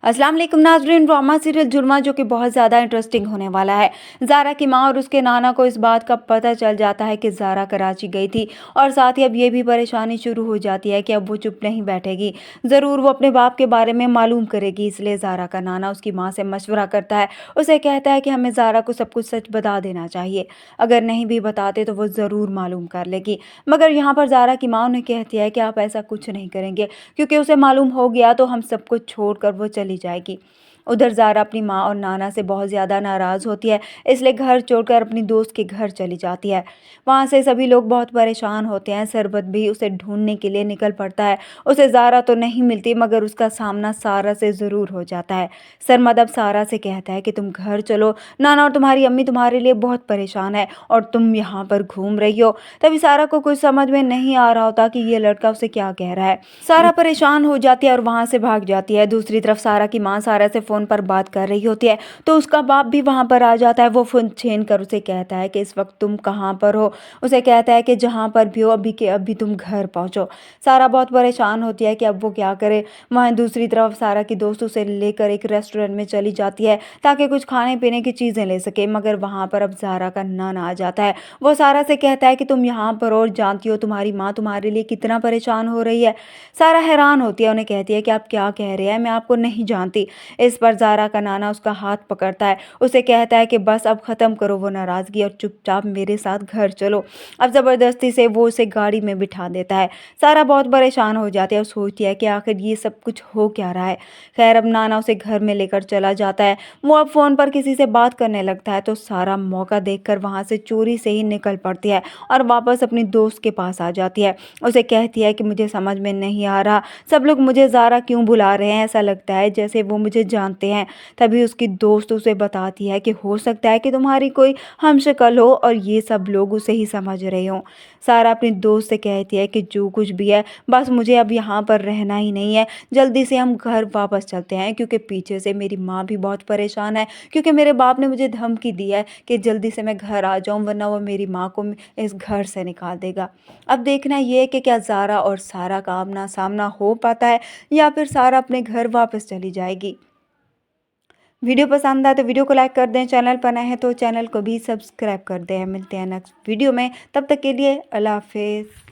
अस्सलाम वालेकुम नाज़रीन। ड्रामा सीरियल जुर्मा जो कि बहुत ज़्यादा इंटरेस्टिंग होने वाला है। ज़ारा की माँ और उसके नाना को इस बात का पता चल जाता है कि ज़ारा कराची गई थी और साथ ही अब ये भी परेशानी शुरू हो जाती है कि अब वो चुप नहीं बैठेगी, ज़रूर वो अपने बाप के बारे में मालूम करेगी। इसलिए ज़ारा का नाना उसकी माँ से मशवरा करता है, उसे कहता है कि हमें ज़ारा को सब कुछ सच बता देना चाहिए, अगर नहीं भी बताते तो वो ज़रूर मालूम कर लेगी। मगर यहाँ पर ज़ारा की माँ उन्हें कहती है कि आप ऐसा कुछ नहीं करेंगे, क्योंकि उसे मालूम हो गया तो हम सब कुछ छोड़कर वो चली जाएगी। उधर ज़ारा अपनी माँ और नाना से बहुत ज़्यादा नाराज़ होती है, इसलिए घर छोड़कर अपनी दोस्त के घर चली जाती है। वहाँ से सभी लोग बहुत परेशान होते हैं। सरबत भी उसे ढूंढने के लिए निकल पड़ता है। उसे ज़ारा तो नहीं मिलती, मगर उसका सामना सारा से ज़रूर हो जाता है। सरमद अब सारा से कहता है कि तुम घर चलो, नाना और तुम्हारी अम्मी तुम्हारे लिए बहुत परेशान है और तुम यहाँ पर घूम रही हो। तभी सारा को कुछ समझ में नहीं आ रहा होता कि ये लड़का उसे क्या कह रहा है। सारा परेशान हो जाती है और वहाँ से भाग जाती है। दूसरी तरफ सारा की माँ सारा से फ़ोन पर बात कर रही होती है तो उसका बाप भी वहाँ पर आ जाता है। वो फ़ोन छीन कर उसे कहता है कि इस वक्त तुम कहाँ पर हो। उसे कहता है कि जहाँ पर भी हो अभी के अभी तुम घर पहुँचो। सारा बहुत परेशान होती है कि अब वो क्या करे। वहाँ दूसरी तरफ सारा की दोस्त उसे लेकर एक रेस्टोरेंट में चली जाती है ताकि कुछ खाने पीने की चीज़ें ले सके, मगर वहाँ पर अब ज़ारा का नाना आ जाता है। वो सारा से कहता है कि तुम यहाँ पर और जानती हो तुम्हारी माँ तुम्हारे लिए कितना परेशान हो रही है। सारा हैरान होती है, उन्हें कहती है कि आप क्या कह रहे हैं, मैं आपको नहीं जानती। इस पर ज़ारा का नाना उसका हाथ पकड़ता है, उसे कहता है कि बस अब ख़त्म करो वो नाराज़गी और चुपचाप मेरे साथ घर चलो। अब ज़बरदस्ती से वो उसे गाड़ी में बिठा देता है। सारा बहुत परेशान हो जाती है और सोचती है कि आखिर ये सब कुछ हो क्या रहा है। खैर अब नाना उसे घर में लेकर चला जाता है। वो अब फ़ोन पर किसी से बात करने लगता है तो सारा मौका देखकर वहाँ से चोरी से ही निकल पड़ती है और वापस अपनी दोस्त के पास आ जाती है। उसे कहती है कि मुझे समझ में नहीं आ रहा, सब लोग मुझे ज़ारा क्यों बुला रहे हैं, ऐसा लगता है जैसे वो मुझे जानते हैं। तभी उसकी दोस्त उसे बताती है कि हो सकता है कि तुम्हारी कोई हमशक्ल हो और ये सब लोग उसे ही समझ रहे हों। सारा अपनी दोस्त से कहती है कि जो कुछ भी है बस मुझे अब यहाँ पर रहना ही नहीं है, जल्दी से हम घर वापस चलते हैं, क्योंकि पीछे से मेरी माँ भी बहुत परेशान है, क्योंकि मेरे बाप ने मुझे धमकी दी है कि जल्दी से मैं घर आ जाऊँ वरना वो मेरी माँ को इस घर से निकाल देगा। अब देखना ये है कि क्या ज़ारा और सारा का आमना सामना हो पाता है या फिर सारा अपने घर वापस चली जाएगी। वीडियो पसंद आए तो वीडियो को लाइक कर दें, चैनल पर नए हैं तो चैनल को भी सब्सक्राइब कर दें। मिलते हैं नेक्स्ट वीडियो में, तब तक के लिए अल्लाह हाफिज़।